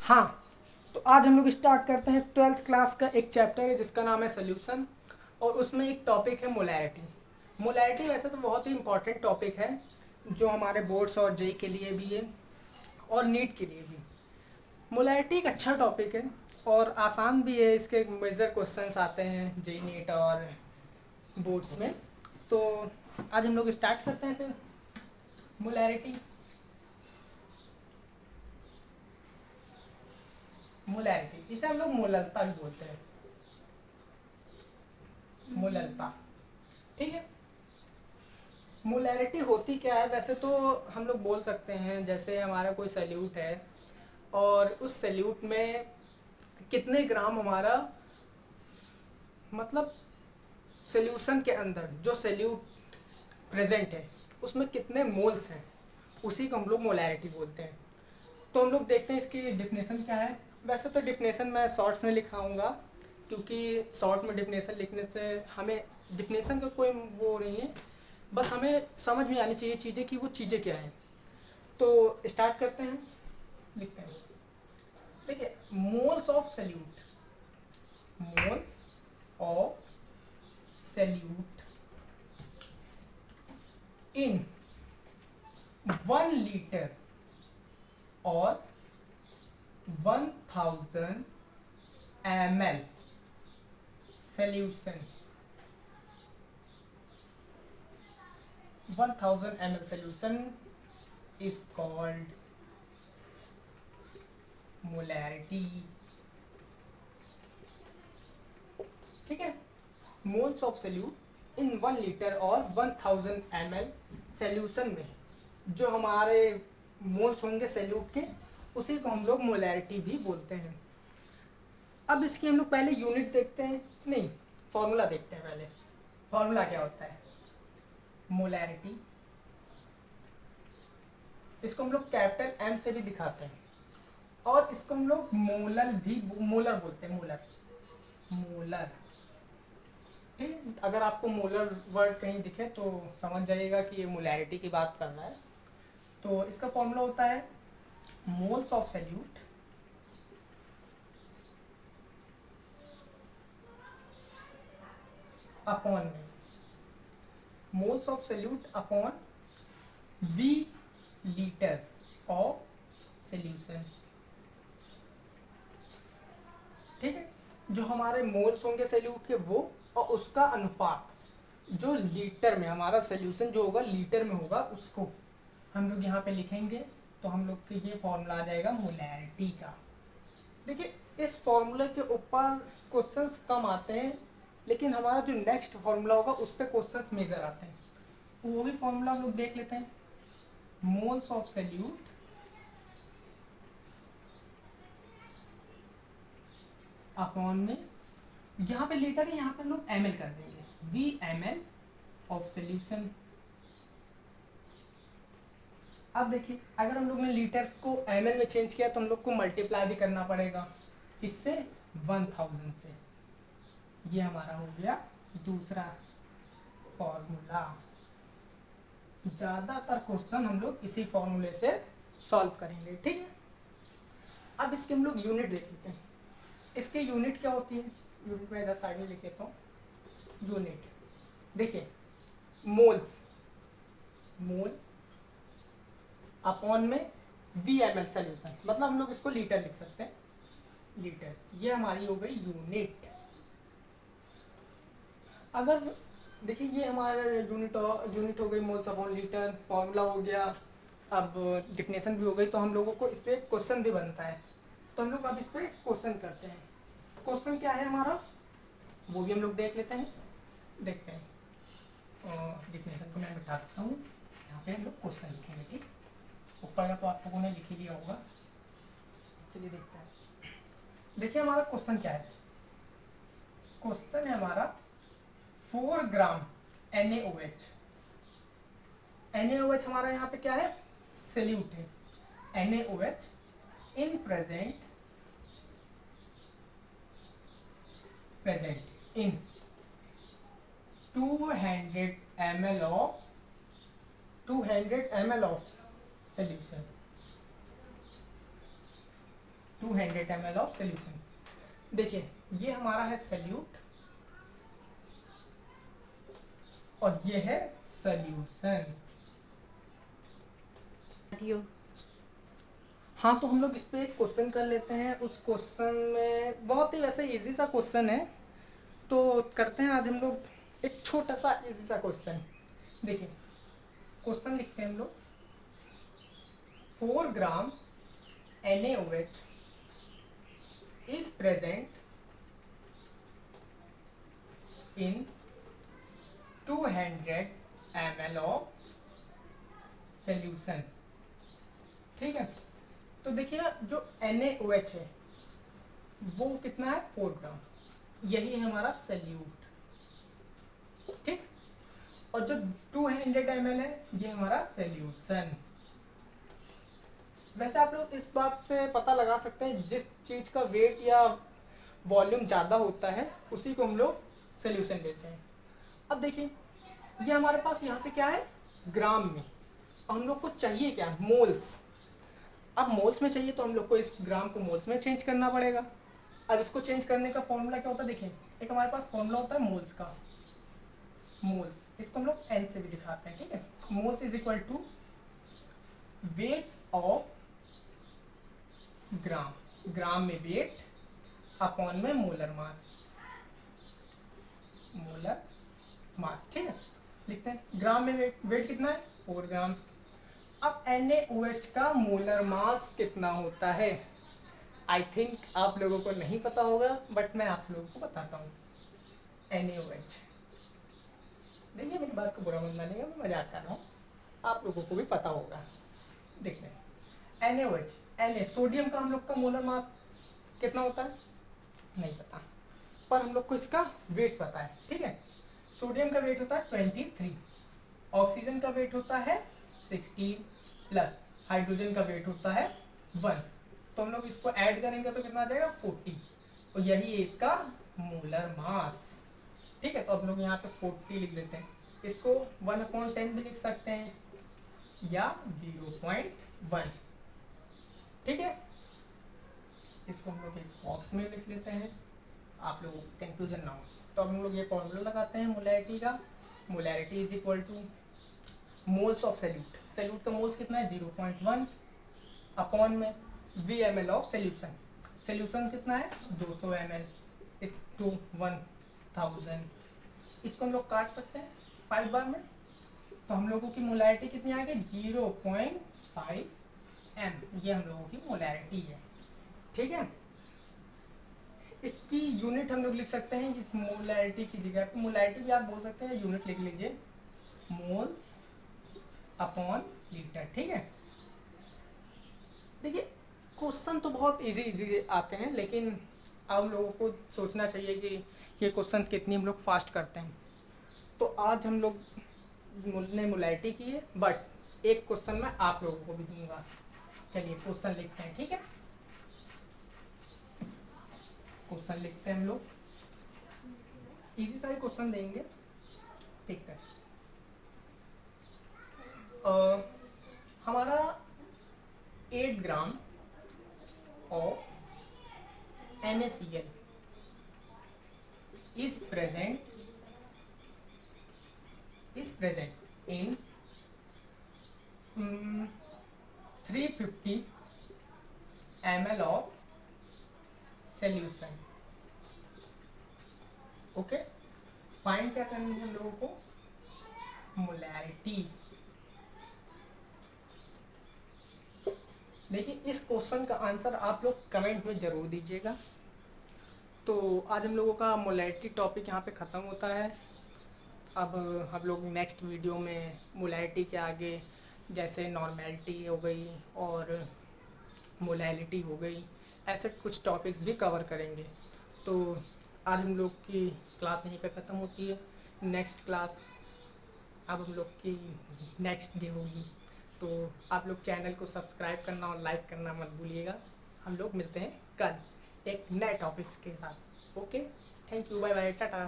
हाँ, तो आज हम लोग स्टार्ट करते हैं 12th क्लास का एक चैप्टर है जिसका नाम है सोल्यूशन। और उसमें एक टॉपिक है मोलैरिटी। मोलैरिटी वैसे तो बहुत ही इंपॉर्टेंट टॉपिक है जो हमारे बोर्ड्स और जेई के लिए भी है और नीट के लिए भी। मोलैरिटी एक अच्छा टॉपिक है और आसान भी है, इसके मेजर क्वेश्चंस आते हैं जेई नीट और बोर्ड्स में। तो आज हम लोग स्टार्ट करते हैं फिर मोलैरिटी। मोलैरिटी इसे हम लोग मोललता भी बोलते हैं, मोललता। ठीक है, मोलैरिटी होती क्या है? वैसे तो हम लोग बोल सकते हैं जैसे हमारा कोई सैल्यूट है और उस सैल्यूट में कितने ग्राम हमारा, मतलब सॉल्यूशन के अंदर जो सैल्यूट प्रेजेंट है उसमें कितने मोल्स हैं, उसी को हम लोग मोलैरिटी बोलते हैं। तो हम लोग देखते हैं इसकी डिफिनेशन क्या है। वैसे तो डिफिनेशन मैं शॉर्ट्स में लिखाऊंगा क्योंकि शॉर्ट में डिफिनेशन लिखने से हमें डिफिनेशन का कोई वो नहीं है, बस हमें समझ में आनी चाहिए चीज़ें कि वो चीज़ें क्या हैं। तो स्टार्ट करते हैं, लिखते हैं। देखिए, moles of salute, moles of salute in 1 litre और 1000 ml solution, 1000 ml solution is called molarity। ठीक है, moles of salute in 1 litre और 1000 ml सॉल्यूशन में जो हमारे मोल्स होंगे सैल्यूट के, उसी को हम लोग मोलैरिटी भी बोलते हैं। अब इसकी हम लोग पहले यूनिट देखते हैं, नहीं फॉर्मूला देखते हैं पहले। फॉर्मूला क्या होता है? मोलैरिटी, इसको हम लोग कैपिटल एम से भी दिखाते हैं और इसको हम लोग मोलर भी, मोलर बोलते हैं, मोलर, मोलर। ठीक है, अगर आपको मोलर वर्ड कहीं दिखे तो समझ जाइएगा कि ये मोलैरिटी की बात कर रहा है। तो इसका फॉर्मूला होता है मोल्स ऑफ सैल्यूट अपॉन में, moles of solute upon V litre of solution. ठीक है, जो हमारे मोल्स होंगे सैल्यूट के वो, और उसका अनुपात जो लीटर में, हमारा सॉल्यूशन जो होगा लीटर में होगा, उसको हम लोग यहाँ पे लिखेंगे। तो हम लोग के ये फॉर्मूला आ जाएगा मोलैरिटी का। देखिए, इस फॉर्मूले के ऊपर क्वेश्चंस कम आते हैं, लेकिन हमारा जो नेक्स्ट फॉर्मूला होगा उस पर क्वेश्चंस मेजर आते हैं। तो वो भी फॉर्मूला हम लोग देख लेते हैं। मोल्स ऑफ सैल्यूट अपॉन में, यहाँ पे लीटर है, यहाँ पे हम लोग ml कर देंगे, VmL ऑफ सॉल्यूशन। अब देखिए, अगर हम लोग ने लीटर को ml में चेंज किया तो हम लोग को मल्टीप्लाई भी करना पड़ेगा, इससे 1000 से। ये हमारा हो गया दूसरा फॉर्मूला। ज़्यादातर क्वेश्चन हम लोग इसी फॉर्मूले से सॉल्व करेंगे। ठीक है, अब इसके हम लोग यूनिट देख लेते हैं। इसके यूनिट क्या होती है? यूनिट में इधर साइड में लिख लेता हूँ। यूनिट देखिए, मोल्स, मोल अपॉन में VmL सॉल्यूशन, मतलब हम लोग इसको लीटर लिख सकते हैं, लीटर। ये हमारी हो गई यूनिट। अगर देखिए, ये हमारा यूनिट हो गई मोल्स अपॉन लीटर, फॉर्मूला हो गया, अब डिफिनेशन भी हो गई। तो हम लोगों को इस पर क्वेश्चन भी बनता है, तो हम लोग अब इस पर क्वेश्चन करते हैं। क्वेश्चन क्या है हमारा, वो भी हम लोग देख लेते हैं, देखते हैं। डिफिनेशन को मैं बिठा देता हूँ, यहाँ पे हम लोग क्वेश्चन लिखेंगे। ठीक, ऊपर का तो आप लोगों ने लिख ही लिया होगा। चलिए देखते हैं। देखिए, हमारा क्वेश्चन क्या है? क्वेश्चन है हमारा 4 ग्राम NaOH। NaOH हमारा यहाँ पे क्या है? सॉल्यूट है। NaOH in present in 200 ml of solution. 200 ml of solution. देखिए ये हमारा है सल्यूट और ये है सोल्यूशन। हाँ, तो हम लोग इस पे एक क्वेश्चन कर लेते हैं। उस क्वेश्चन में बहुत ही वैसे इजी सा क्वेश्चन है, तो करते हैं आज हम लोग एक छोटा सा इजी सा क्वेश्चन। देखिए क्वेश्चन लिखते हैं हम लोग, 4 ग्राम NaOH is present in 200 ml of solution। ठीक है, तो देखिए जो NaOH है वो कितना है, 4 ग्राम, यही है हमारा सल्यूट। ठीक, और जो 200 ml है ये हमारा सॉल्यूशन। वैसे आप लोग इस बात से पता लगा सकते हैं, जिस चीज का वेट या वॉल्यूम ज़्यादा होता है उसी को हम लोग सॉल्यूशन लेते हैं। अब देखिए ये हमारे पास यहाँ पे क्या है, ग्राम में, और हम लोग को चाहिए क्या, मोल्स। अब मोल्स में चाहिए तो हम लोग को इस ग्राम को मोल्स में चेंज करना पड़ेगा। अब इसको चेंज करने का फॉर्मूला क्या होता है, देखिए एक हमारे पास फॉर्मूला होता है मोल्स का, मोल्स, इसको हम लोग एन से भी दिखाते हैं। ठीक है, moles is equal to weight of gram, gram में वेट अपॉन में मोलर मास, मोलर मास। ठीक है, लिखते हैं ग्राम में वेट कितना है, 4 ग्राम। अब NaOH का मोलर मास कितना होता है, आई थिंक आप लोगों को नहीं पता होगा, बट मैं आप लोगों को बताता हूँ। NaOH, देखिए मेरी बात को बुरा मत मानिएगा, मैं मजाक कर रहा हूँ, आप लोगों को भी पता होगा। देखते हैं NaOH, Na सोडियम का हम लोग का मोलर मास कितना होता है, नहीं पता, पर हम लोग को इसका वेट पता है। ठीक है, सोडियम का वेट होता है 23, ऑक्सीजन का वेट होता है 16, प्लस हाइड्रोजन का वेट होता है 1, तो हम लोग इसको ऐड करेंगे तो कितना आ जाएगा, 40, और यही है इसका मोलर मास। ठीक है, तो अब लोग यहाँ पे 40 लिख देते हैं, इसको 1/10 भी लिख सकते हैं या 0.1। ठीक है, इसको हम लोग एक बॉक्स में लिख लेते हैं, आप लोगों को कंफ्यूजन ना हो। तो अब हम लोग ये फॉर्मूला लगाते हैं मोलैरिटी का, molarity is equal to moles of solute, solute का मोल्स कितना है 0.1 अपॉन में VmL ऑफ सोल्यूशन, सोल्यूशन कितना है 200 ml इस टू 1000, इसको हम लोग काट सकते हैं 5 बार में, तो हम लोगों की मोलैरिटी कितनी आ गई 0.5 m, ये हम लोगों की मोलैरिटी है। ठीक है, इसकी यूनिट हम लोग लिख सकते हैं, इस मोलैरिटी की जगह पे मोलैरिटी भी आप बोल सकते हैं, यूनिट लिख लीजिए मोल्स अपॉन लीटर। ठीक है, देखिए क्वेश्चन तो बहुत इजी आते हैं, लेकिन आप लोगों को सोचना चाहिए कि ये क्वेश्चन कितनी हम लोग फास्ट करते हैं। तो आज हम लोग ने मोलैरिटी की है, बट एक क्वेश्चन मैं आप लोगों को भी दूंगा। चलिए क्वेश्चन लिखते हैं। ठीक है, क्वेश्चन लिखते हैं हम लोग, इजी सारे क्वेश्चन देंगे, देखते हैं। हमारा 8 gram of NaCl is present in 350 ml of solution। Okay, find क्या करनी है हम लोगों को, मोलैरिटी। देखिए इस क्वेश्चन का आंसर आप लोग कमेंट में ज़रूर दीजिएगा। तो आज हम लोगों का मोलैरिटी टॉपिक यहाँ पे ख़त्म होता है। अब हम लोग नेक्स्ट वीडियो में मोलैरिटी के आगे जैसे नॉर्मेलिटी हो गई और मोलैरिटी हो गई, ऐसे कुछ टॉपिक्स भी कवर करेंगे। तो आज हम लोग की क्लास यहीं पे ख़त्म होती है। नेक्स्ट क्लास अब हम लोग की नेक्स्ट डे होगी, तो आप लोग चैनल को सब्सक्राइब करना और लाइक करना मत भूलिएगा। हम लोग मिलते हैं कल एक नए टॉपिक्स के साथ। Okay, thank you, bye bye, Tata.